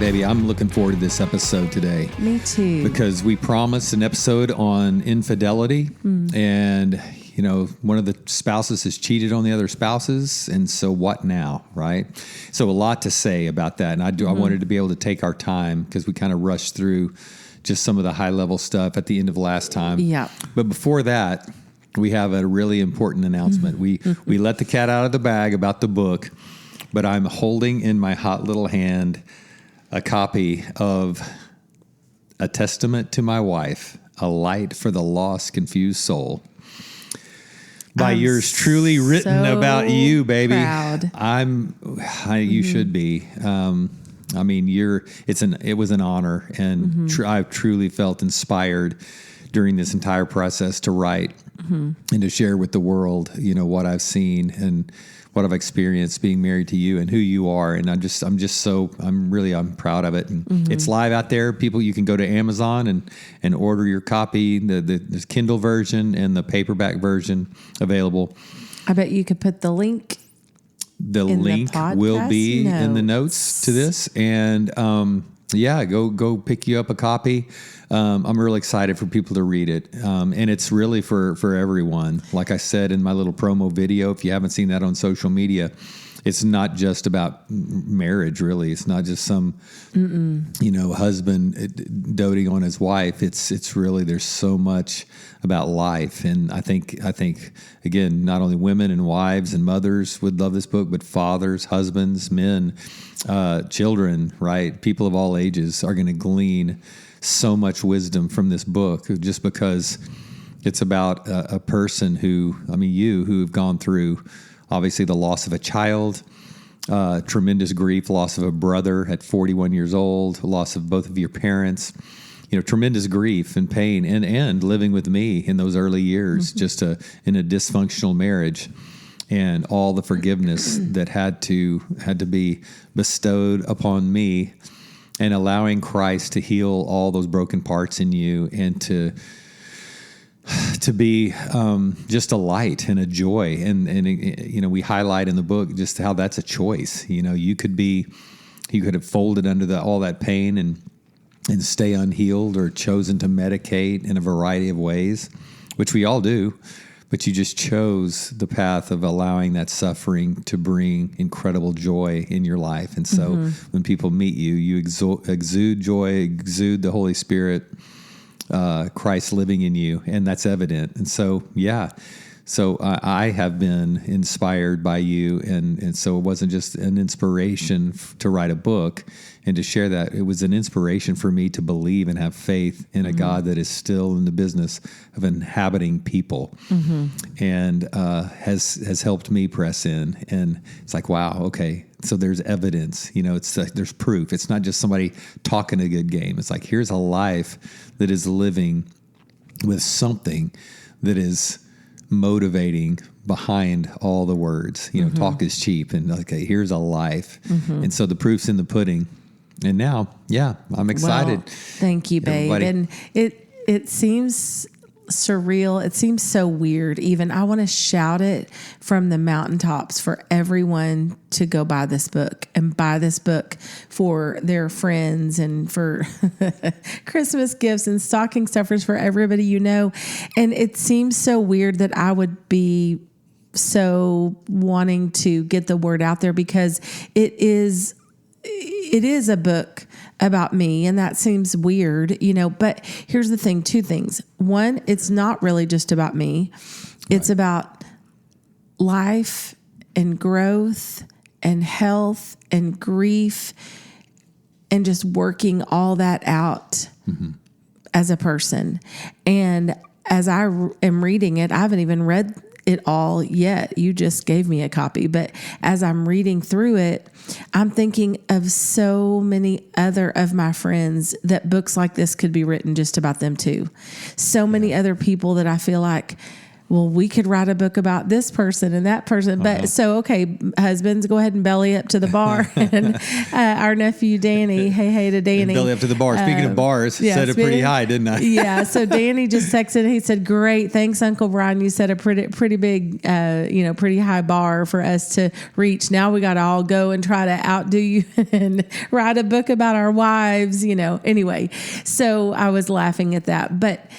baby, I'm looking forward to this episode today. Me too. Because we promised an episode on infidelity, and you know, one of the spouses has cheated on the other spouses, and so what now, right? So a lot to say about that, and I wanted to be able to take our time because we kind of rushed through just some of the high level stuff at the end of last time. Yeah. But before that, we have a really important announcement. We let the cat out of the bag about the book, but I'm holding in my hot little hand a copy of A Testament to My Wife, A Light for the Lost, Confused Soul, by yours truly, written about you, baby. Proud. You should be. I mean, it was an honor, and I've truly felt inspired during this entire process to write and to share with the world, you know, what I've seen and what I've experienced being married to you and who you are. And I'm proud of it. And it's live out there. People, you can go to Amazon and order your copy, the Kindle version and the paperback version available. I bet you could put the link. The link will be in the notes to this. And go pick you up a copy. I'm really excited for people to read it. And it's really for everyone. Like I said in my little promo video, if you haven't seen that on social media, it's not just about marriage, really. It's not just some, husband doting on his wife. It's really, there's so much about life. And I think again, not only women and wives and mothers would love this book, but fathers, husbands, men, children, right? People of all ages are going to glean so much wisdom from this book, just because it's about a person who have gone through obviously the loss of a child, tremendous grief, loss of a brother at 41 years old, loss of both of your parents, tremendous grief and pain, and living with me in those early years, just in a dysfunctional marriage, and all the forgiveness that had to be bestowed upon me, and allowing Christ to heal all those broken parts in you, and to be just a light and a joy. And we highlight in the book just how that's a choice. You could have folded under all that pain and stay unhealed, or chosen to medicate in a variety of ways, which we all do. But you just chose the path of allowing that suffering to bring incredible joy in your life. And so when people meet you, you exude joy, exude the Holy Spirit, Christ living in you, and that's evident. And so, I have been inspired by you, and so it wasn't just an inspiration to write a book and to share that. It was an inspiration for me to believe and have faith in a God that is still in the business of inhabiting people, and has helped me press in. And it's like, wow, okay. So there's evidence, it's like there's proof. It's not just somebody talking a good game. It's like, here's a life that is living with something that is motivating behind all the words. Talk is cheap, and okay, here's a life. And so the proof's in the pudding. And now, I'm excited. Well, thank you, babe. Everybody. And it seems surreal. It seems so weird. Even I want to shout it from the mountaintops for everyone to go buy this book, and buy this book for their friends, and for Christmas gifts and stocking stuffers for everybody And it seems so weird that I would be so wanting to get the word out there, because it is a book about me, and that seems weird, but here's the thing, two things. One, it's not really just about me. It's about life and growth and health and grief, and just working all that out as a person. And as I am reading it, I haven't even read it all yet. You just gave me a copy, but as I'm reading through it, I'm thinking of so many other of my friends that books like this could be written just about them too. So many other people that I feel like well, we could write a book about this person and that person. But so, okay, husbands, go ahead and belly up to the bar. And our nephew, Danny, hey to Danny. Belly up to the bar. Speaking of bars, set it pretty high, didn't I? Yeah. So Danny just texted. He said, "Great, thanks, Uncle Brian. You set a pretty big, pretty high bar for us to reach. Now we got to all go and try to outdo you and write a book about our wives." Anyway, so I was laughing at that, but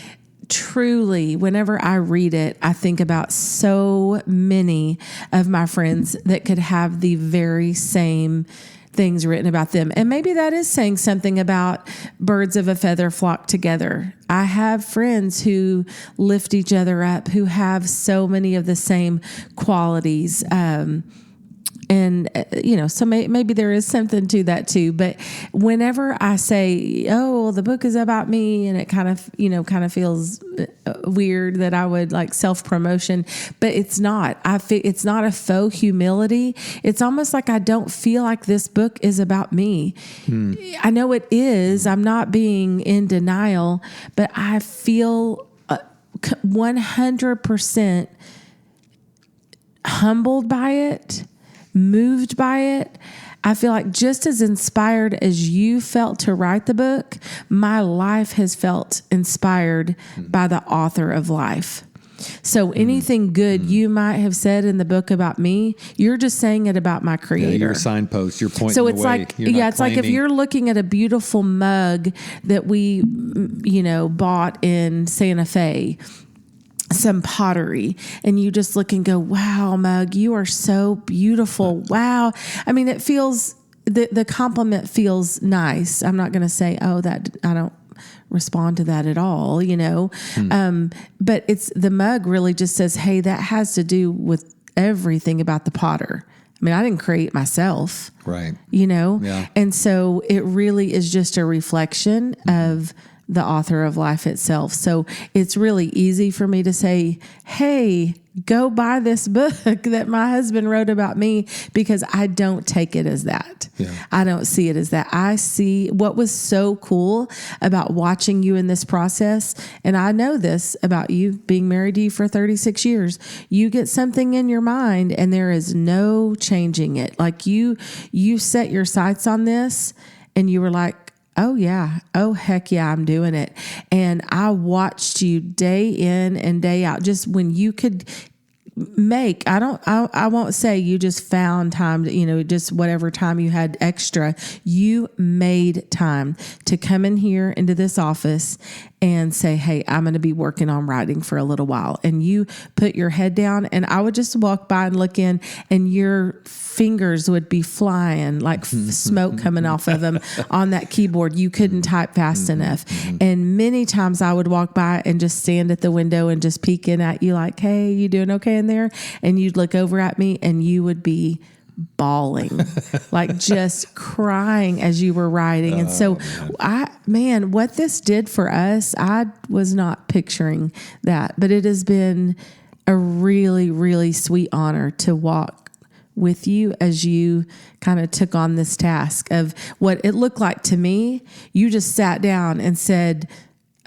truly, whenever I read it, I think about so many of my friends that could have the very same things written about them. And maybe that is saying something about birds of a feather flock together. I have friends who lift each other up, who have so many of the same qualities. So maybe there is something to that too. But whenever I say, "Oh, the book is about me," and it kind of feels weird that I would like self-promotion, but it's not. It's not a faux humility. It's almost like I don't feel like this book is about me. I know it is. I'm not being in denial, but I feel 100% humbled by it. Moved by it. I feel like just as inspired as you felt to write the book, my life has felt inspired by the author of life. So anything good you might have said in the book about me, you're just saying it about my creator. Yeah, your signpost, you're pointing so it's the way. like, it's like if you're looking at a beautiful mug that we, bought in Santa Fe, some pottery, and you just look and go, "Wow, mug, you are so beautiful." Wow. I mean, it feels, the compliment feels nice. I'm not going to say, "Oh, that I don't respond to that at all," but it's, the mug really just says, "Hey, that has to do with everything about the potter." I mean, I didn't create myself, right? Yeah. And so it really is just a reflection of the author of life itself. So it's really easy for me to say, "Hey, go buy this book that my husband wrote about me," because I don't take it as that. Yeah. I don't see it as that. I see what was so cool about watching you in this process. And I know this about you, being married to you for 36 years. You get something in your mind and there is no changing it. Like you set your sights on this and you were like, "Oh yeah. Oh heck yeah, I'm doing it." And I watched you day in and day out, just when you could make, I won't say you just found time to, just whatever time you had extra, you made time to come in here into this office and say, "Hey, I'm going to be working on writing for a little while." And you put your head down, and I would just walk by and look in, and your fingers would be flying like smoke coming off of them on that keyboard. You couldn't type fast enough. And many times I would walk by and just stand at the window and just peek in at you like, "Hey, you doing okay in there?" And you'd look over at me and you would be bawling, like just crying as you were writing. And so what this did for us, I was not picturing that, but it has been a really, really sweet honor to walk with you as you kind of took on this task of what it looked like to me. You just sat down and said,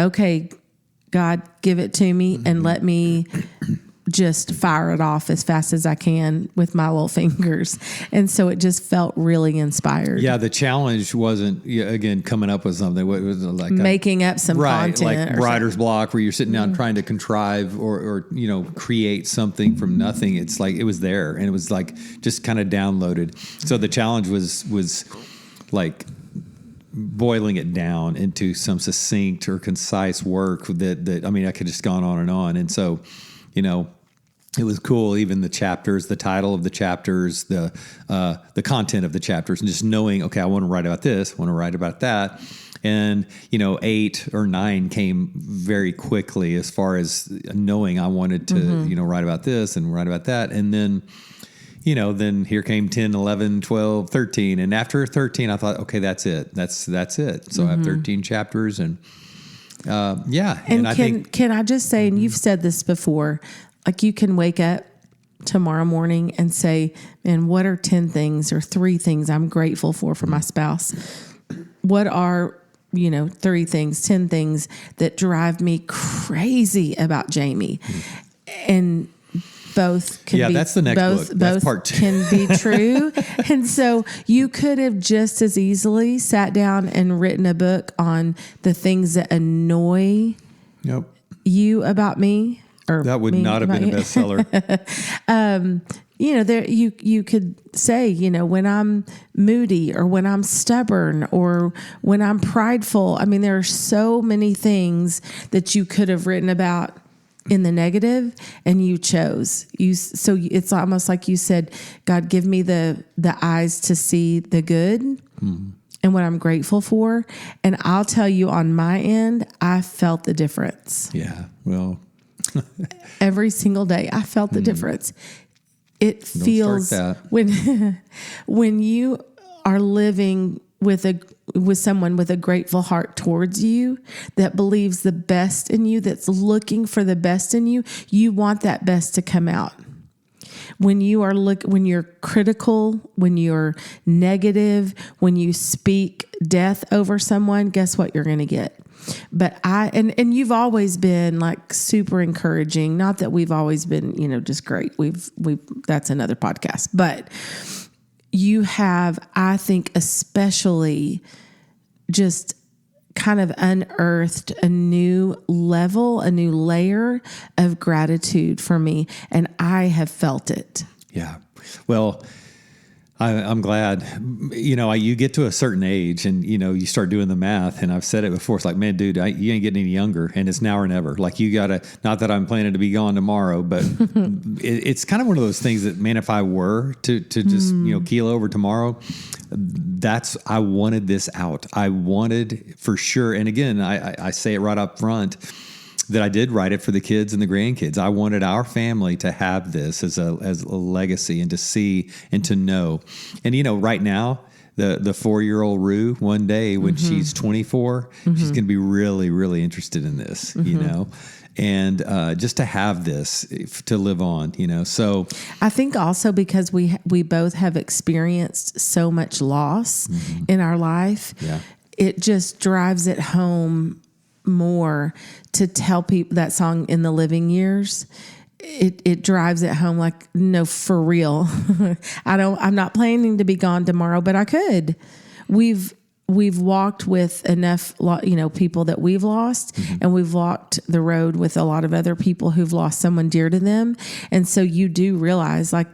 "Okay, God, give it to me and let me just fire it off as fast as I can with my little fingers." And so it just felt really inspired. Yeah, the challenge wasn't, again, coming up with something. It was like making up some content. Like writer's block where you're sitting down trying to contrive or create something from nothing. It's like it was there and it was like just kind of downloaded. So the challenge was like boiling it down into some succinct or concise work that I mean, I could just gone on. And so, it was cool. Even the chapters, the title of the chapters, the content of the chapters, and just knowing, okay, I want to write about this, I want to write about that. And, 8 or 9 came very quickly as far as knowing I wanted to, write about this and write about that. And then, then here came 10, 11, 12, 13. And after 13, I thought, okay, that's it. That's it. So I have 13 chapters and, And I think, can I just say, and you've said this before, like you can wake up tomorrow morning and say, "Man, what are 10 things or 3 things I'm grateful for my spouse? What are, 3 things, 10 things that drive me crazy about Jamie?" and both can be, that's the next book. That's both part 2. can be true. And so you could have just as easily sat down and written a book on the things that annoy you about me. Or that would not have been a bestseller. There you could say, when I'm moody or when I'm stubborn or when I'm prideful. I mean, there are so many things that you could have written about in the negative, and you chose. So it's almost like you said, God, give me the eyes to see the good and what I'm grateful for. And I'll tell you, on my end, I felt the difference. Yeah, well, every single day, I felt the difference. It feels when you are living with someone with a grateful heart towards you, that believes the best in you, that's looking for the best in you, you want that best to come out. When you're critical, when you're negative, when you speak death over someone, guess what you're going to get? But and you've always been like super encouraging. Not that we've always been, just great. We've that's another podcast. But you have, I think, especially just kind of unearthed a new level, a new layer of gratitude for me, and I have felt it. Yeah. Well, I'm glad, you get to a certain age and, you start doing the math, and I've said it before. It's like, man, dude, you ain't getting any younger, and it's now or never. Like, you gotta, not that I'm planning to be gone tomorrow, but it's kind of one of those things that, man, if I were to just, keel over tomorrow, I wanted this out. I wanted for sure. And again, I say it right up front, that I did write it for the kids and the grandkids. I wanted our family to have this as a legacy, and to see and to know. And, right now, the 4-year-old Rue, one day when she's 24, she's going to be really, really interested in this, and just to have this to live on, So I think also because we both have experienced so much loss in our life, it just drives it home more to tell people that song In the Living Years. It drives it home, like, no, for real. I'm not planning to be gone tomorrow, but I could. We've walked with enough, people that we've lost, and we've walked the road with a lot of other people who've lost someone dear to them. And so you do realize, like,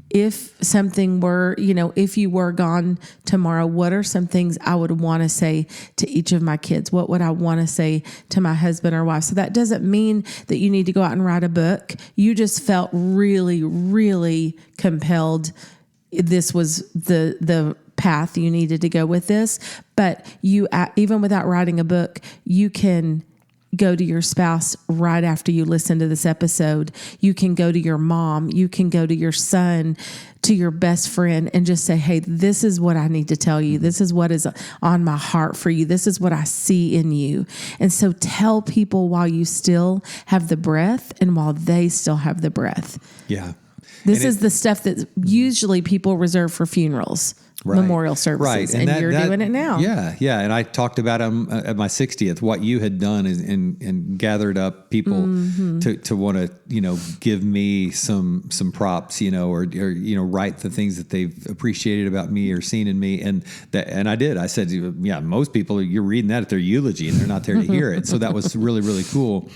if something were, if you were gone tomorrow, what are some things I would want to say to each of my kids? What would I want to say to my husband or wife? So that doesn't mean that you need to go out and write a book. You just felt really, really compelled. This was the path you needed to go with this. But you, even without writing a book, you can go to your spouse right after you listen to this episode. You can go to your mom. You can go to your son, to your best friend, and just say, hey, this is what I need to tell you. This is what is on my heart for you. This is what I see in you. And so tell people while you still have the breath and while they still have the breath. Yeah. This is the stuff that usually people reserve for funerals. Right. Memorial services, and you're doing it now. Yeah. And I talked about at my 60th, what you had done and gathered up people to want to, give me some props, or write the things that they've appreciated about me or seen in me. And I did. I said, yeah, most people, you're reading that at their eulogy and they're not there to hear it. So that was really, really cool.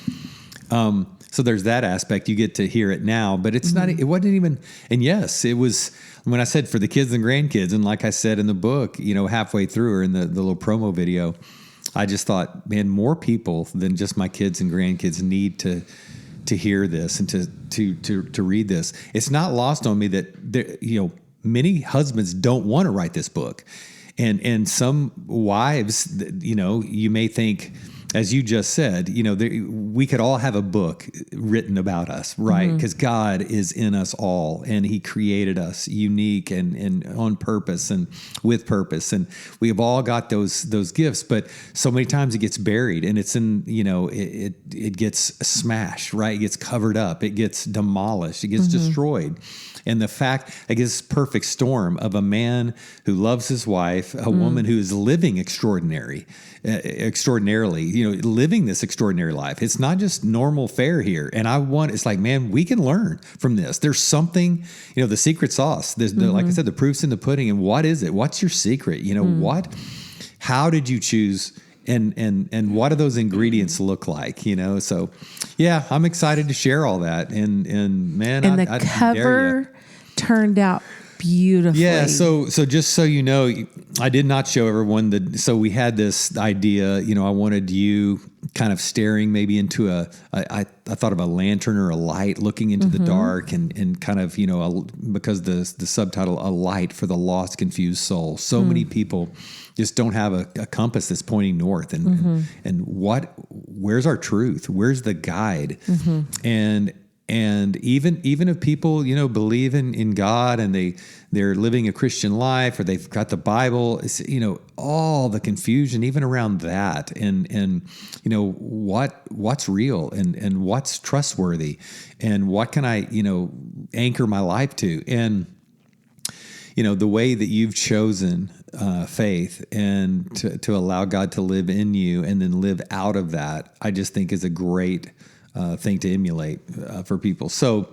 So there's that aspect. You get to hear it now, but it's not, it wasn't even, and yes, it was, when I said for the kids and grandkids, and like I said in the book, halfway through, or in the little promo video, I just thought, man, more people than just my kids and grandkids need to hear this and to read this. It's not lost on me that many husbands don't want to write this book, and some wives, you may think, as you just said, we could all have a book written about us, right? Because God is in us all, and He created us unique and on purpose and with purpose, and we have all got those gifts. But so many times it gets buried, and it's in it gets smashed, right? It gets covered up, it gets demolished, it gets destroyed. And the fact, I guess, perfect storm of a man who loves his wife, a woman who is living extraordinarily, living this extraordinary life. It's not just normal fare here. And it's like, man, we can learn from this. There's something, the secret sauce. There's like I said, the proof's in the pudding. And what is it? What's your secret? How did you choose? And what do those ingredients look like? So yeah, I'm excited to share all that. And man, and the cover turned out beautifully. Yeah. So just so you know, I did not show everyone so we had this idea, I wanted you kind of staring maybe into I thought of a lantern or a light looking into the dark and kind of, because the subtitle, A Light for the Lost, Confused Soul. So many people just don't have a compass that's pointing north and where's our truth? Where's the guide? And even if people, believe in God and they're living a Christian life or they've got the Bible, it's, all the confusion even around that and what's real and what's trustworthy and what can I, anchor my life to. And, the way that you've chosen faith and to allow God to live in you and then live out of that, I just think is a great thing to emulate for people. So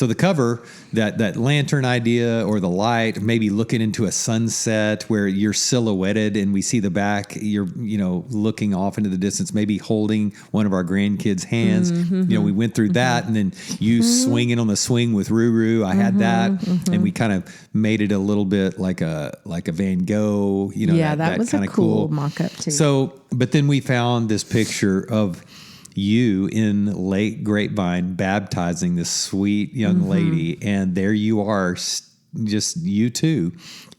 the cover, that lantern idea or the light, maybe looking into a sunset where you're silhouetted and we see the back, you're, looking off into the distance, maybe holding one of our grandkids' hands. We went through that and then you swinging on the swing with Ruru. I had that and we kind of made it a little bit like a Van Gogh, that was kind of cool mock-up too. So, but then we found this picture of you in Lake Grapevine baptizing this sweet young lady, and there you are, just you two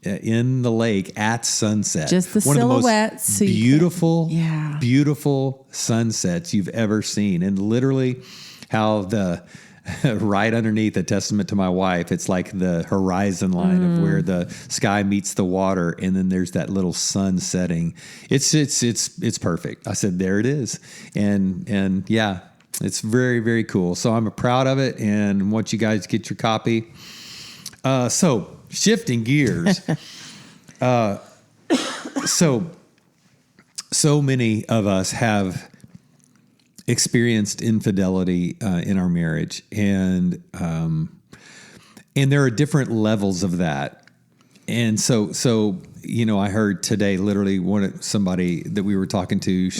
in the lake at sunset. Just the silhouettes. One of the most beautiful sunsets you've ever seen, and literally how the right underneath, a testament to my wife, it's like the horizon line of where the sky meets the water, and then there's that little sun setting. It's perfect. I said, there it is. And yeah, it's very, very cool. So I'm proud of it and want you guys to get your copy. So shifting gears. So many of us have experienced infidelity in our marriage, and there are different levels of that. And so I heard today, literally somebody that we were talking to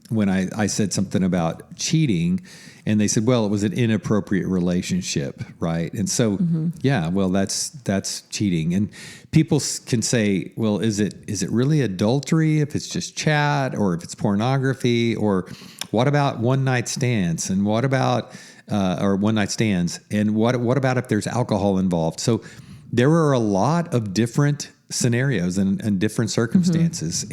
when I said something about cheating, and they said, well, it was an inappropriate relationship, right? And so, yeah, well, that's cheating. And people can say, well, is it really adultery if it's just chat, or if it's pornography, or what about one night stands, and what about or one night stands, and what about if there's alcohol involved? So there are a lot of different scenarios and different circumstances,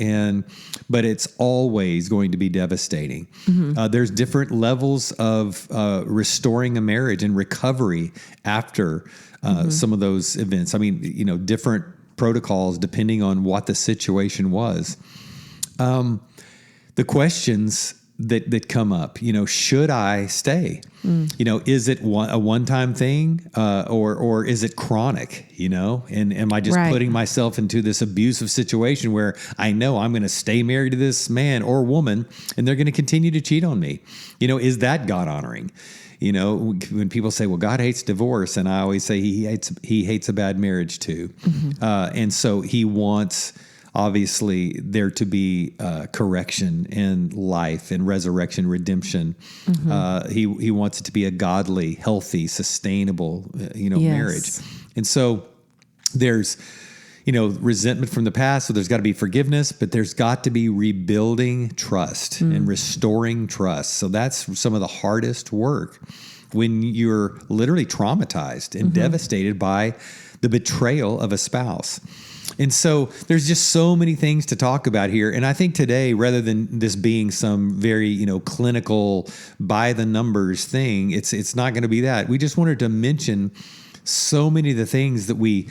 but it's always going to be devastating. There's different levels of restoring a marriage and recovery after some of those events. I mean, different protocols depending on what the situation was. The questions that come up, should I stay? Is it a one-time thing, or is it chronic, and am I just putting myself into this abusive situation where I know I'm going to stay married to this man or woman and they're going to continue to cheat on me? Is that God honoring? When people say, well, God hates divorce, and I always say he hates a bad marriage too. And so he wants, obviously, there to be correction and life and resurrection, redemption. He wants it to be a godly, healthy, sustainable, marriage. And so there's, resentment from the past. So there's got to be forgiveness, but there's got to be rebuilding trust and restoring trust. So that's some of the hardest work when you're literally traumatized and devastated by the betrayal of a spouse. And so there's just so many things to talk about here. And I think today, rather than this being some very, clinical by the numbers thing, it's not going to be that. We just wanted to mention so many of the things that we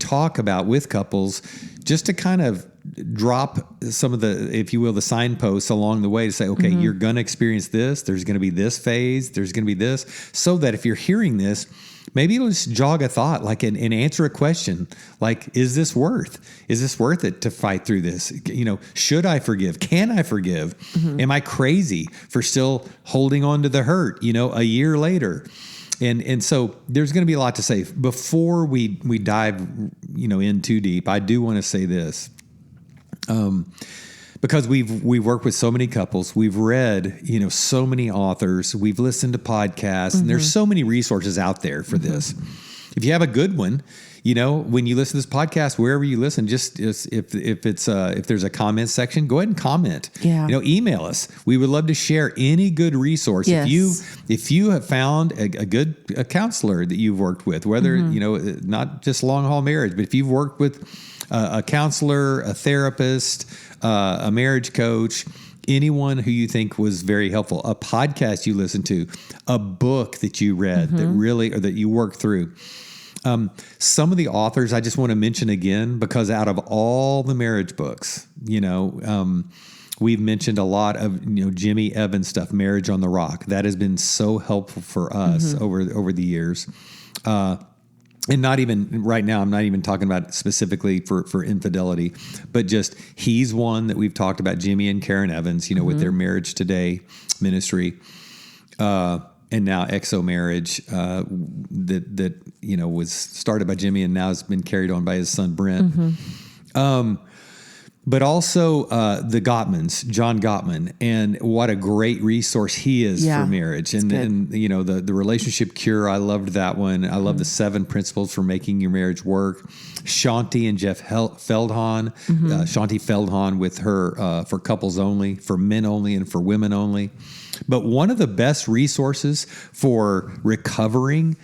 talk about with couples, just to kind of drop some of the, if you will, the signposts along the way to say, okay, you're going to experience this. There's going to be this phase. There's going to be this. So that if you're hearing this, maybe it'll just jog a thought, like, and answer a question, like, is this worth it to fight through this? Should I forgive? Can I forgive? Am I crazy for still holding on to the hurt, a year later? And so there's going to be a lot to say. Before we dive, in too deep, I do want to say this. Because we've worked with so many couples, we've read, so many authors, we've listened to podcasts, and there's so many resources out there for this. If you have a good one, when you listen to this podcast, wherever you listen, just if there's a comment section, go ahead and comment. Yeah. Email us. We would love to share any good resource. Yes. If you have found a good counselor that you've worked with, whether not just long haul marriage, but if you've worked with a counselor, a therapist, a marriage coach, anyone who you think was very helpful, a podcast you listened to, a book that you read that really, or that you worked through. Some of the authors I just want to mention again, because out of all the marriage books, we've mentioned a lot of, Jimmy Evans stuff, Marriage on the Rock. That has been so helpful for us over the years. And not even right now, I'm not even talking about specifically for infidelity, but just he's one that we've talked about, Jimmy and Karen Evans, with their Marriage Today ministry. And now Exo Marriage, that was started by Jimmy and now has been carried on by his son Brent. But also the Gottmans, John Gottman, and what a great resource he is for marriage. And the Relationship Cure, I loved that one. I love the 7 Principles for Making Your Marriage Work. Shaunti and Jeff Feldhahn, Shaunti Feldhahn with her for couples only, for men only, and for women only. But one of the best resources for recovering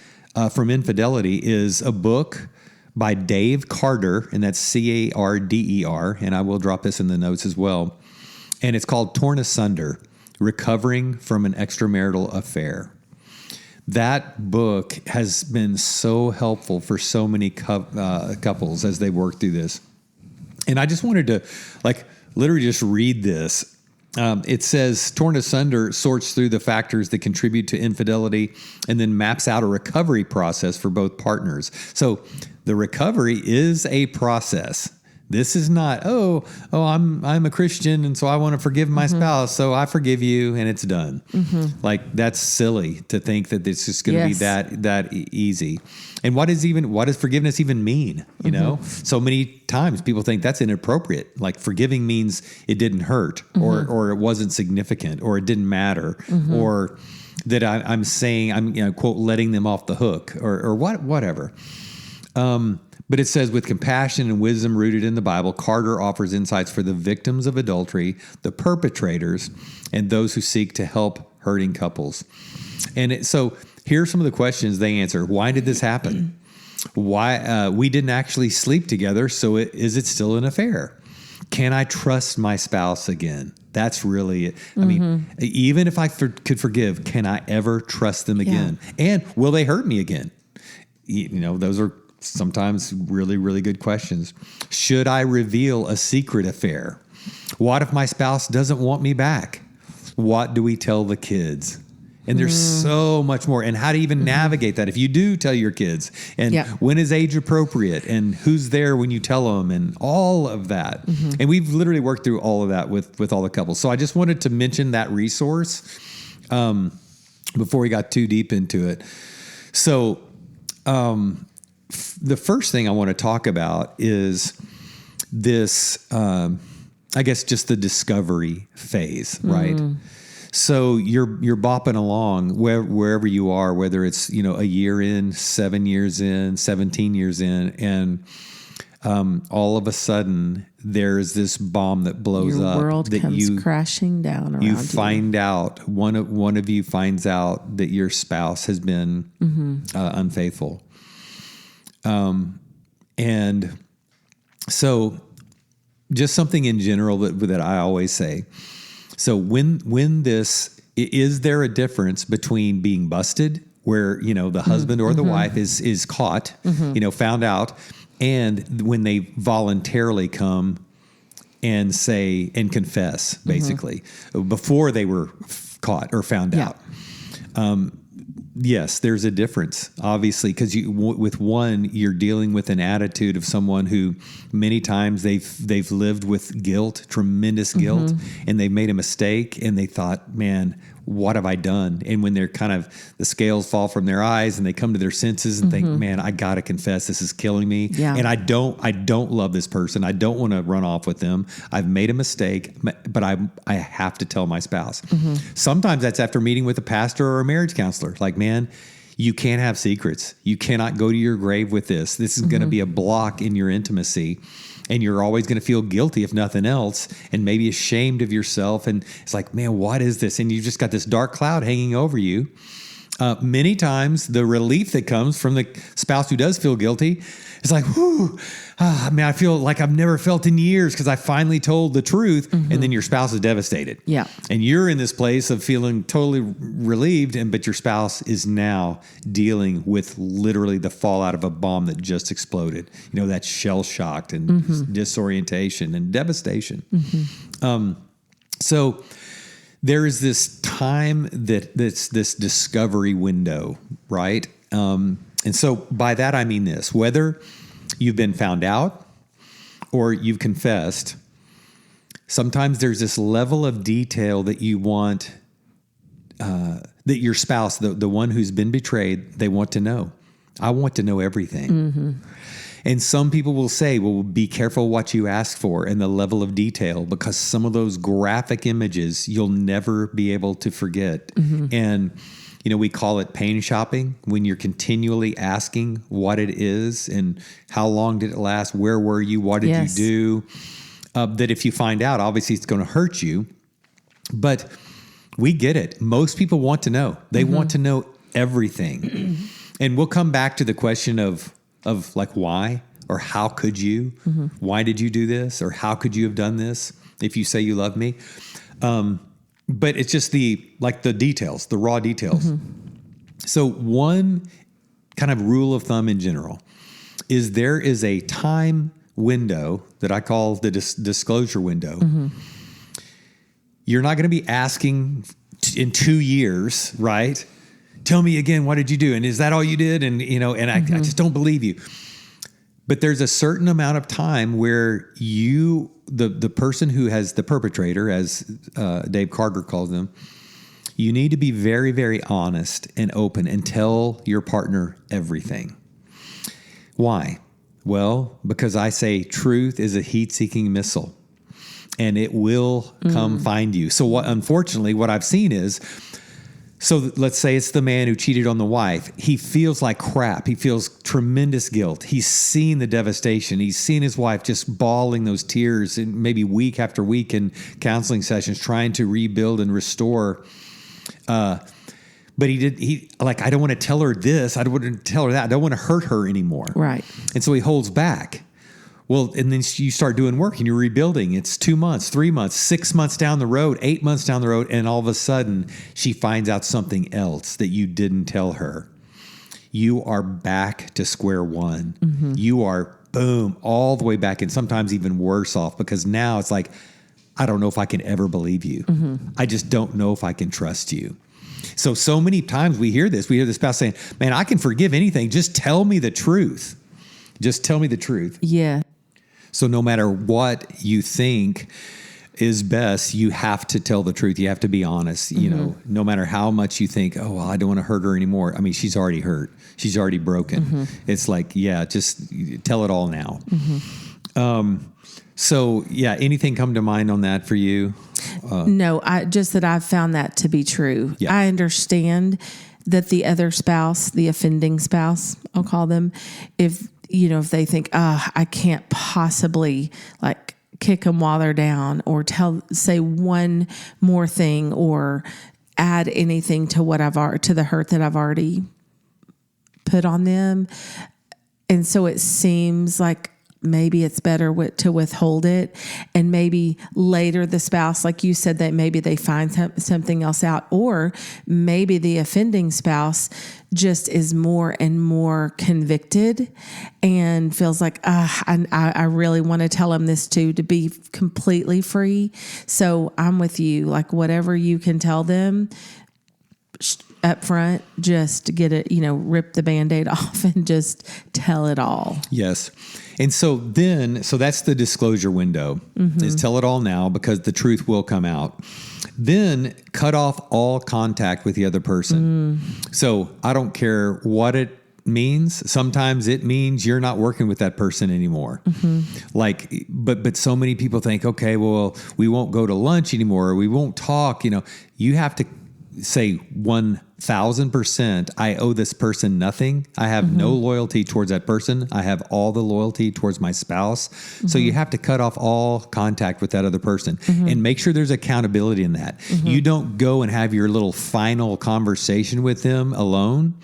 from infidelity is a book by Dave Carter, and that's Carder, and I will drop this in the notes as well. And it's called Torn Asunder, Recovering from an Extramarital Affair. That book has been so helpful for so many couples as they work through this. And I just wanted to literally just read this. It says, Torn Asunder sorts through the factors that contribute to infidelity and then maps out a recovery process for both partners. So the recovery is a process. This is not, I'm a Christian and so I want to forgive my spouse, so I forgive you and it's done. That's silly to think that it's just going to be that easy. And what does forgiveness even mean? So many times people think that's inappropriate. Like forgiving means it didn't hurt or it wasn't significant or it didn't matter or that I'm saying I'm quote letting them off the hook or whatever. But it says, with compassion and wisdom rooted in the Bible, Carter offers insights for the victims of adultery, the perpetrators, and those who seek to help hurting couples. And so here are some of the questions they answer. Why did this happen? Why we didn't actually sleep together, so is it still an affair? Can I trust my spouse again? That's really it. I mean, even if I could forgive, can I ever trust them again? And will they hurt me again? Those are sometimes really, really good questions. Should I reveal a secret affair? What if my spouse doesn't want me back? What do we tell the kids? And there's so much more. And how to even navigate that if you do tell your kids. And when is age appropriate? And who's there when you tell them? And all of that. And we've literally worked through all of that with all the couples. So I just wanted to mention that resource before we got too deep into it. So the first thing I want to talk about is this, I guess, just the discovery phase, right? So you're bopping along wherever you are, whether it's, a year in, 7 years in, 17 years in, and all of a sudden there's this bomb that blows up. Your world that comes crashing down around you. You find out, one of you finds out that your spouse has been unfaithful. And so just something in general that I always say. So when this, is there a difference between being busted where, the husband or the wife is caught, found out, and when they voluntarily come and confess, basically, before they were caught or found out. Yes, there's a difference, obviously, because with one, you're dealing with an attitude of someone who many times they've lived with guilt, tremendous guilt, and they've made a mistake, and they thought, man, what have I done? And when they're the scales fall from their eyes and they come to their senses and think, man, I got to confess, this is killing me. Yeah. And I don't love this person. I don't want to run off with them. I've made a mistake, but I have to tell my spouse. Sometimes that's after meeting with a pastor or a marriage counselor. Like, man, you can't have secrets. You cannot go to your grave with this. This is going to be a block in your intimacy. And you're always going to feel guilty, if nothing else, and maybe ashamed of yourself. And it's like, man, what is this? And you just got this dark cloud hanging over you. Many times, the relief that comes from the spouse who does feel guilty is like, whew, I feel like I've never felt in years because I finally told the truth. And then your spouse is devastated. Yeah. And you're in this place of feeling totally relieved, but your spouse is now dealing with literally the fallout of a bomb that just exploded. That's shell-shocked and disorientation and devastation. So there is this time that's this discovery window, right? And so by that, I mean this: whether you've been found out or you've confessed, sometimes there's this level of detail that you want, that your spouse, the one who's been betrayed, they want to know. I want to know everything. And some people will say, well, be careful what you ask for and the level of detail, because some of those graphic images you'll never be able to forget. And we call it pain shopping, when you're continually asking what it is and how long did it last, where were you, what did you do, that if you find out, obviously it's going to hurt you. But we get it. Most people want to know. They want to know everything. And we'll come back to the question of like, why, or how could you? Why did you do this? Or how could you have done this if you say you love me? But it's just the details, the raw details. So one kind of rule of thumb in general is there is a time window that I call the disclosure window. You're not going to be asking in 2 years, right? Tell me again, what did you do? And is that all you did? And, I just don't believe you. But there's a certain amount of time where the person who has the perpetrator, as Dave Carter calls them, you need to be very, very honest and open and tell your partner everything. Why? Well, because I say truth is a heat-seeking missile, and it will come find you. So unfortunately, what I've seen is, so let's say it's the man who cheated on the wife. He feels like crap. He feels tremendous guilt. He's seen the devastation. He's seen his wife just bawling those tears, and maybe week after week in counseling sessions, trying to rebuild and restore. But I don't want to tell her this. I don't want to tell her that. I don't want to hurt her anymore. Right. And so he holds back. Well, and then you start doing work and you're rebuilding. It's 2 months, 3 months, 6 months down the road, 8 months down the road. And all of a sudden she finds out something else that you didn't tell her. You are back to square one. You are, boom, all the way back, and sometimes even worse off, because now it's like, I don't know if I can ever believe you. I just don't know if I can trust you. So many times we hear this. We hear the spouse saying, man, I can forgive anything. Just tell me the truth. Just tell me the truth. Yeah. So no matter what you think is best, you have to tell the truth. You have to be honest. No matter how much you think, oh, well, I don't want to hurt her anymore. I mean, she's already hurt. She's already broken. It's like, yeah, just tell it all now. So yeah, anything come to mind on that for you? No, I've found that to be true. Yeah. I understand that the other spouse, the offending spouse, I'll call them, if they think, I can't possibly kick them while they're down, or say one more thing, or add anything to to the hurt that I've already put on them. And so it seems like maybe it's better to withhold it. And maybe later the spouse, like you said, that maybe they find something else out, or maybe the offending spouse just is more and more convicted and feels like, I really want to tell him this too, to be completely free. So I'm with you. Like whatever you can tell them up front, just get it, rip the Band-Aid off and just tell it all. Yes. And so that's the disclosure window, is tell it all now, because the truth will come out. Then cut off all contact with the other person. So I don't care what it means. Sometimes it means you're not working with that person anymore. But so many people think, okay, well, we won't go to lunch anymore, or we won't talk. You have to say 1,000%, I owe this person nothing. I have no loyalty towards that person. I have all the loyalty towards my spouse. So you have to cut off all contact with that other person and make sure there's accountability in that. You don't go and have your little final conversation with them alone,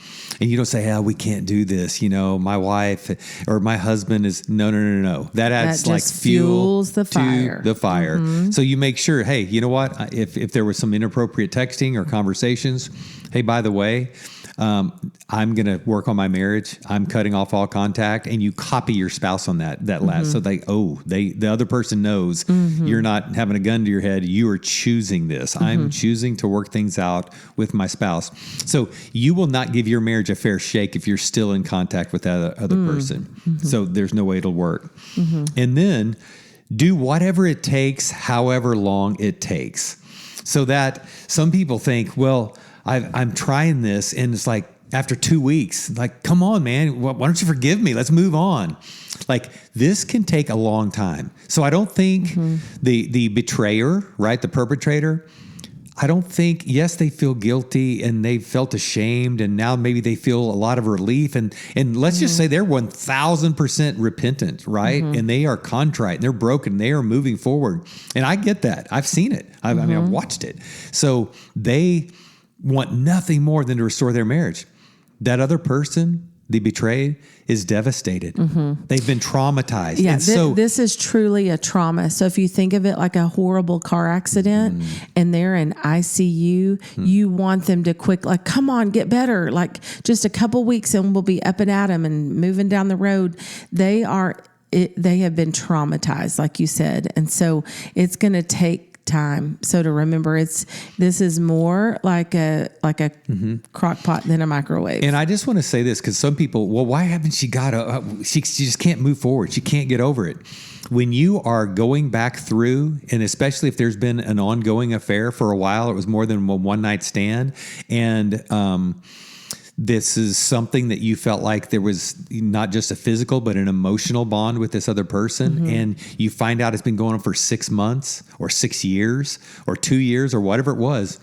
and you don't say, we can't do this. My wife or my husband is no. That adds that just fuels the fire. To the fire. So you make sure, hey, you know what? If there was some inappropriate texting or conversations, hey, by the way, I'm going to work on my marriage. I'm cutting off all contact, and you copy your spouse on that last. So the other person knows you're not having a gun to your head. You are choosing this. I'm choosing to work things out with my spouse. So you will not give your marriage a fair shake if you're still in contact with that other person. So there's no way it'll work. And then do whatever it takes, however long it takes. So that some people think, well, I'm trying this, and it's like after 2 weeks, like, come on, man, why don't you forgive me? Let's move on. Like, this can take a long time. So I don't think the betrayer, right, the perpetrator, I don't think, yes, they feel guilty and they felt ashamed, and now maybe they feel a lot of relief. And let's just say they're 1,000% repentant, right? And they are contrite, and they're broken. They are moving forward. And I get that. I've seen it. I mean, I've watched it. So they want nothing more than to restore their marriage. That other person, the betrayed, is devastated. They've been traumatized. Yeah, and so this is truly a trauma. So if you think of it like a horrible car accident and they're in ICU, you want them to like, come on, get better. Like just a couple weeks and we'll be up and at them and moving down the road. They have been traumatized, like you said. And so it's going to take time. So to remember, this is more like a crock pot than a microwave. And I just want to say this, because some people, well, why haven't she got she just can't move forward. She can't get over it. When you are going back through, and especially if there's been an ongoing affair for a while, it was more than one night stand, and this is something that you felt like there was not just a physical, but an emotional bond with this other person. And you find out it's been going on for 6 months or 6 years or 2 years or whatever it was.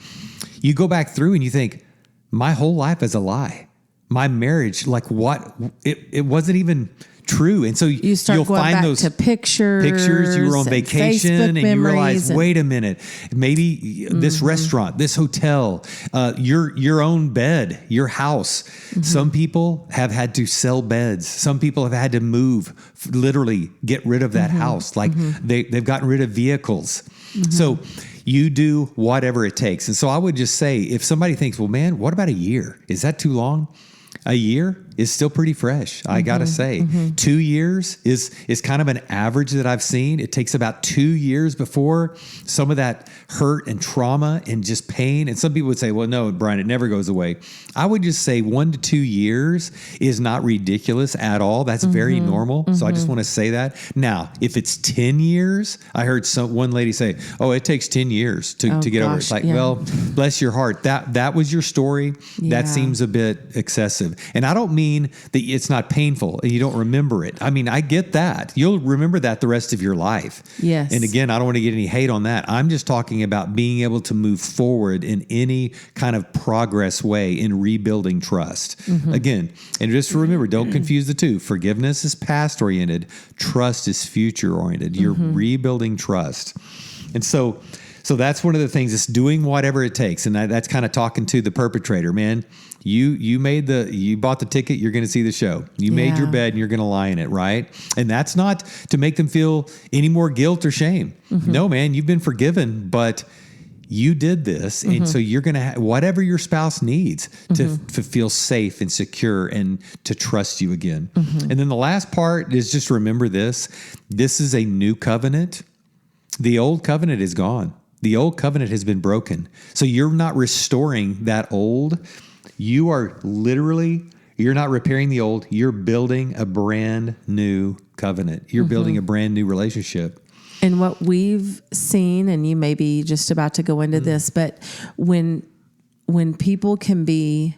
You go back through and you think, my whole life is a lie. My marriage, like what? It wasn't even true. And so you start you'll going find back those to pictures. You were on vacation and you realize, wait a minute, maybe this restaurant, this hotel, your own bed, your house. Some people have had to sell beds. Some people have had to move, literally get rid of that house. Like they've gotten rid of vehicles. So you do whatever it takes. And so I would just say, if somebody thinks, well, man, what about a year? Is that too long? A year is still pretty fresh, I got to say. 2 years is kind of an average that I've seen. It takes about 2 years before some of that hurt and trauma and just pain. And some people would say, well, no, Brian, it never goes away. I would just say 1 to 2 years is not ridiculous at all. That's very normal. So I just want to say that. Now, if it's 10 years, I heard one lady say, oh, it takes 10 years to get over it. It's like, well, bless your heart. That was your story. Yeah. That seems a bit excessive. And I don't mean that it's not painful and you don't remember it. I mean, I get that. You'll remember that the rest of your life. Yes. And again, I don't want to get any hate on that. I'm just talking about being able to move forward in any kind of progress way in rebuilding trust. Again, and just remember, don't confuse the two. Forgiveness is past oriented. Trust is future oriented. You're rebuilding trust. And so So that's one of the things. It's doing whatever it takes, and that's kind of talking to the perpetrator, man. You bought the ticket. You're going to see the show. You made your bed, and you're going to lie in it, right? And that's not to make them feel any more guilt or shame. No, man, you've been forgiven, but you did this, and so you're going to whatever your spouse needs to feel safe and secure and to trust you again. And then the last part is just remember this. This is a new covenant. The old covenant is gone. The old covenant has been broken. So you're not restoring that old. You are you're not repairing the old. You're building a brand new covenant. You're building a brand new relationship. And what we've seen, and you may be just about to go into this, but when people can be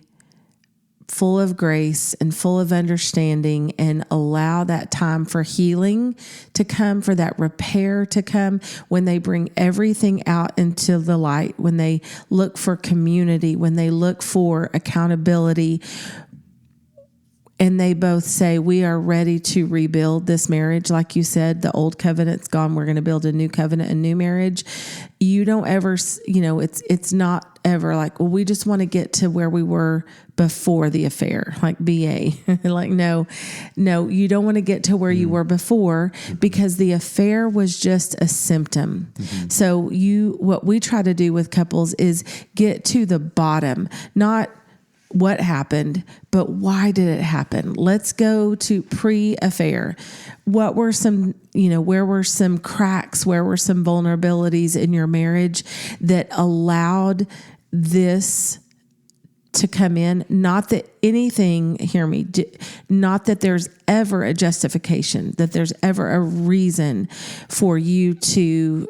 full of grace and full of understanding and allow that time for healing to come, for that repair to come, when they bring everything out into the light, when they look for community, when they look for accountability, and they both say, we are ready to rebuild this marriage. Like you said, the old covenant's gone. We're going to build a new covenant, a new marriage. You don't ever, it's not ever like, well, we just want to get to where we were before the affair, like BA. Like, no, you don't want to get to where you were before, because the affair was just a symptom. So what we try to do with couples is get to the bottom, not what happened, but why did it happen? Let's go to pre-affair. What were some, where were some cracks? Where were some vulnerabilities in your marriage that allowed this to come in? Not that anything, hear me, not that there's ever a justification, that there's ever a reason for you to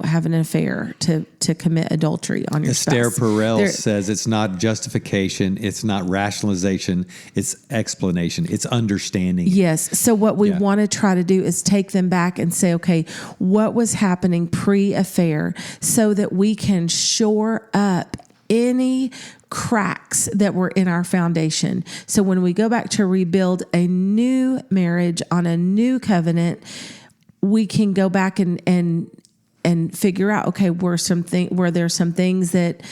have an affair, to commit adultery on your Esther spouse. Perel says it's not justification, it's not rationalization, it's explanation, it's understanding. Yes. So what we want to try to do is take them back and say, okay, what was happening pre-affair, so that we can shore up any cracks that were in our foundation. So when we go back to rebuild a new marriage on a new covenant, we can go back and figure out, okay, were there some things that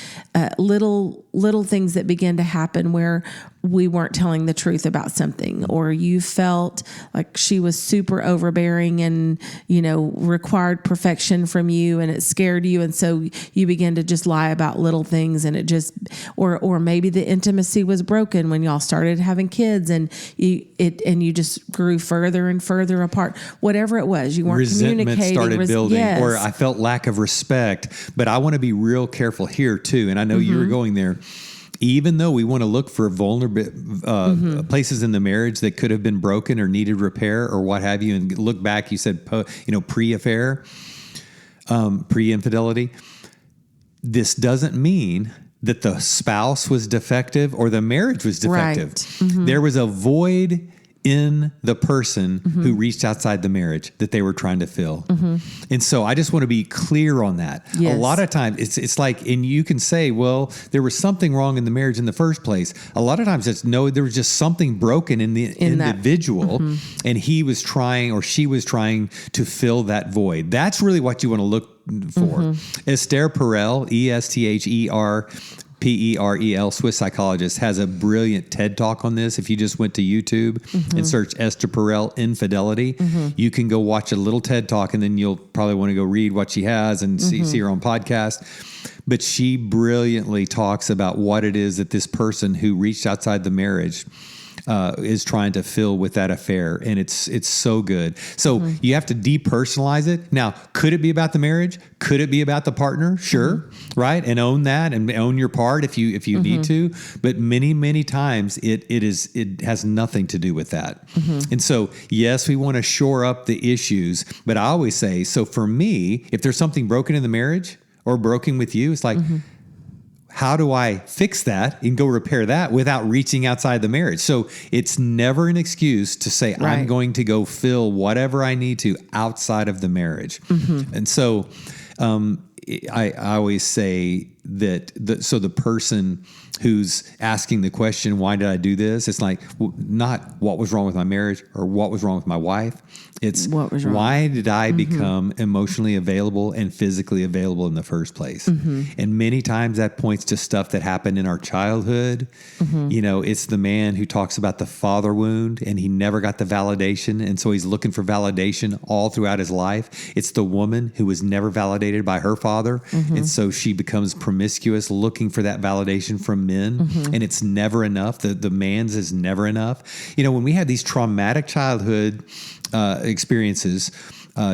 little things that began to happen where we weren't telling the truth about something, or you felt like she was super overbearing and, required perfection from you, and it scared you. And so you began to just lie about little things, and it just, or maybe the intimacy was broken when y'all started having kids, and you just grew further and further apart. Whatever it was, you weren't resentment communicating. Started building, or I felt lack of respect. But I want to be real careful here too. And I know you were going there. Even though we want to look for vulnerable places in the marriage that could have been broken or needed repair or what have you, and look back, you said, pre-affair, pre-infidelity. This doesn't mean that the spouse was defective or the marriage was defective. Right. There was a void in the person who reached outside the marriage that they were trying to fill. And so I just want to be clear on that. Yes. A lot of times it's like, and you can say, well, there was something wrong in the marriage in the first place. A lot of times there was just something broken in the individual, and he was trying, or she was trying to fill that void. That's really what you want to look for. Esther Perel, Perel, Swiss psychologist, has a brilliant TED Talk on this. If you just went to YouTube and search Esther Perel infidelity, you can go watch a little TED Talk, and then you'll probably want to go read what she has and see her own podcast. But she brilliantly talks about what it is that this person who reached outside the marriage is trying to fill with that affair. And it's so good. So you have to depersonalize it. Now, could it be about the marriage? Could it be about the partner? Sure. Right. And own that and own your part if you need to. But many, many times it has nothing to do with that. And so, yes, we want to shore up the issues, but I always say, so for me, if there's something broken in the marriage or broken with you, it's like, how do I fix that and go repair that without reaching outside the marriage? So it's never an excuse to say, right, I'm going to go fill whatever I need to outside of the marriage. And so I always say that so the person who's asking the question, why did I do this? It's like, not what was wrong with my marriage or what was wrong with my wife. It's what was wrong? Why did I become emotionally available and physically available in the first place? And many times that points to stuff that happened in our childhood. You know, it's the man who talks about the father wound and he never got the validation. And so he's looking for validation all throughout his life. It's the woman who was never validated by her father. And so she becomes promiscuous, looking for that validation from men. And it's never enough. The man's is never enough. You know, when we had these traumatic childhood experiences,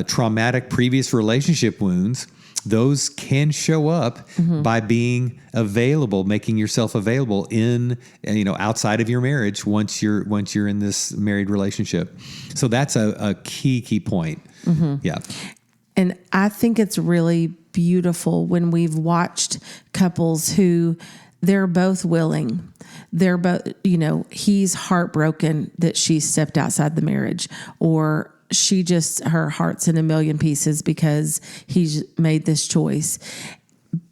traumatic previous relationship wounds, those can show up by being available, making yourself available in, you know, outside of your marriage once you're in this married relationship. So that's a key point. Yeah. And I think it's really beautiful when we've watched couples who they're both willing. They're both, you know, he's heartbroken that she stepped outside the marriage, or her heart's in a million pieces because he's made this choice.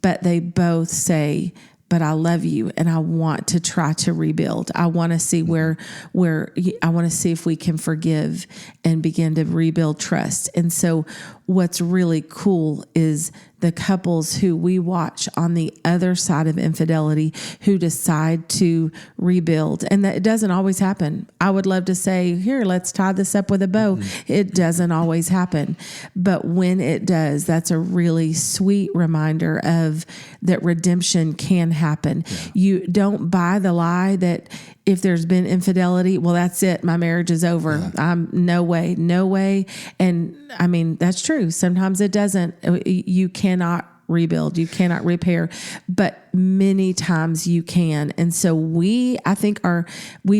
But they both say, but I love you and I want to try to rebuild. I want to see where I want to see if we can forgive and begin to rebuild trust. And so what's really cool is the couples who we watch on the other side of infidelity who decide to rebuild. And that it doesn't always happen. I would love to say, here, let's tie this up with a bow. It doesn't always happen. But when it does, that's a really sweet reminder of that redemption can happen. Yeah. You don't buy the lie that if there's been infidelity, well, that's it. My marriage is over. Yeah. No way. And I mean, that's true. Sometimes it doesn't. You cannot rebuild. You cannot repair, but many times you can. And so we've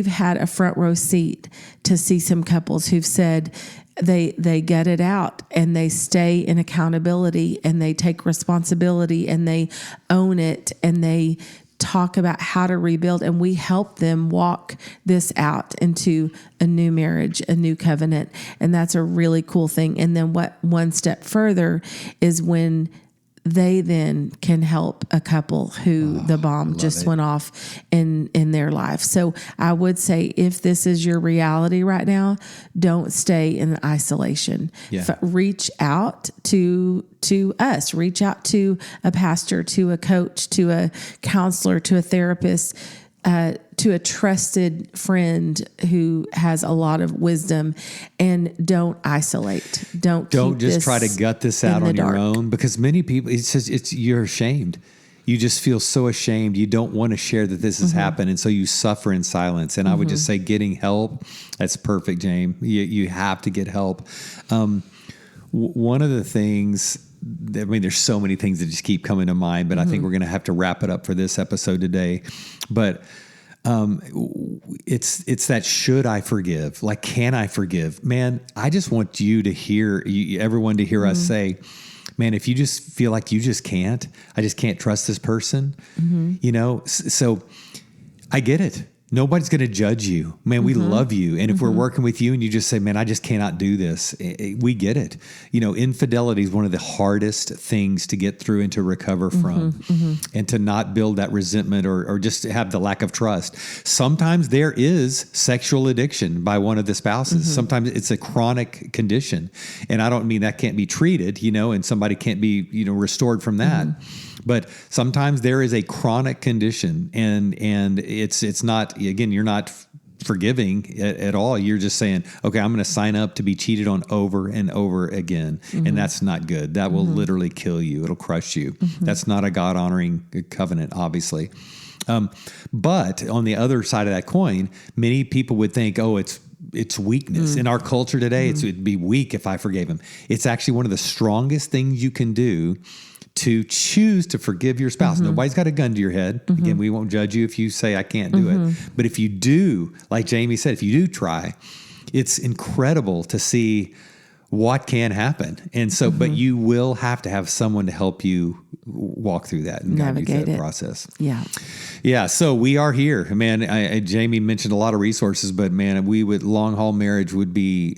had a front row seat to see some couples who've said they gut it out and they stay in accountability and they take responsibility and they own it and they talk about how to rebuild, and we help them walk this out into a new marriage, a new covenant. And that's a really cool thing. And then one step further is when they then can help a couple who the bomb just went off in their life. So I would say if this is your reality right now, don't stay in isolation. Yeah. Reach out to us, reach out to a pastor, to a coach, to a counselor, to a therapist, to a trusted friend who has a lot of wisdom, and don't isolate. Don't just try to gut this out on your own, because many people, you're ashamed. You just feel so ashamed. You don't want to share that this has happened. And so you suffer in silence. And I would just say getting help, that's perfect, James. You have to get help. One of the things, I mean, there's so many things that just keep coming to mind, but I think we're going to have to wrap it up for this episode today. But it's that, should I forgive? Like, can I forgive? Man, I just want you to hear, everyone to hear us say, man, if you just feel like you just can't, I just can't trust this person, you know? So I get it. Nobody's going to judge you. Man, we love you. And if we're working with you and you just say, man, I just cannot do this, we get it. You know, infidelity is one of the hardest things to get through and to recover from, and to not build that resentment or just have the lack of trust. Sometimes there is sexual addiction by one of the spouses. Sometimes it's a chronic condition. And I don't mean that can't be treated, you know, and somebody can't be, you know, restored from that. But sometimes there is a chronic condition, and it's not, again, you're not forgiving at all. You're just saying, okay, I'm going to sign up to be cheated on over and over again. And that's not good. That will literally kill you. It'll crush you. That's not a God-honoring covenant, obviously. But on the other side of that coin, many people would think, oh, it's weakness. In our culture today, it'd be weak if I forgave him. It's actually one of the strongest things you can do to choose to forgive your spouse. Nobody's got a gun to your head. Again, we won't judge you if you say, I can't do it. But if you do, like Jamie said, if you do try, it's incredible to see what can happen. And so, but you will have to have someone to help you walk through that and guide you through that process. Yeah. Yeah. So we are here, man. Jamie mentioned a lot of resources, but man, long haul marriage would be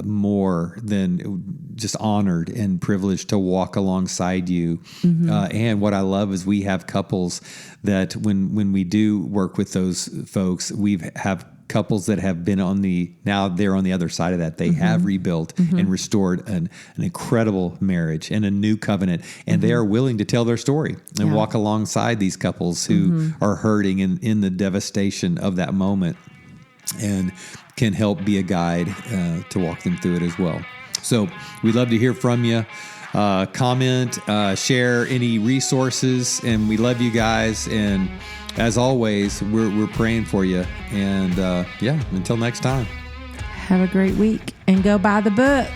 more than just honored and privileged to walk alongside you. And what I love is we have couples that when we do work with those folks, have couples that have been now they're on the other side of that. They have rebuilt and restored an incredible marriage and a new covenant, and they are willing to tell their story and walk alongside these couples who are hurting in the devastation of that moment, and can help be a guide to walk them through it as well. So we'd love to hear from you. Comment, share any resources, and we love you guys. And as always, we're praying for you. And until next time. Have a great week and go buy the book.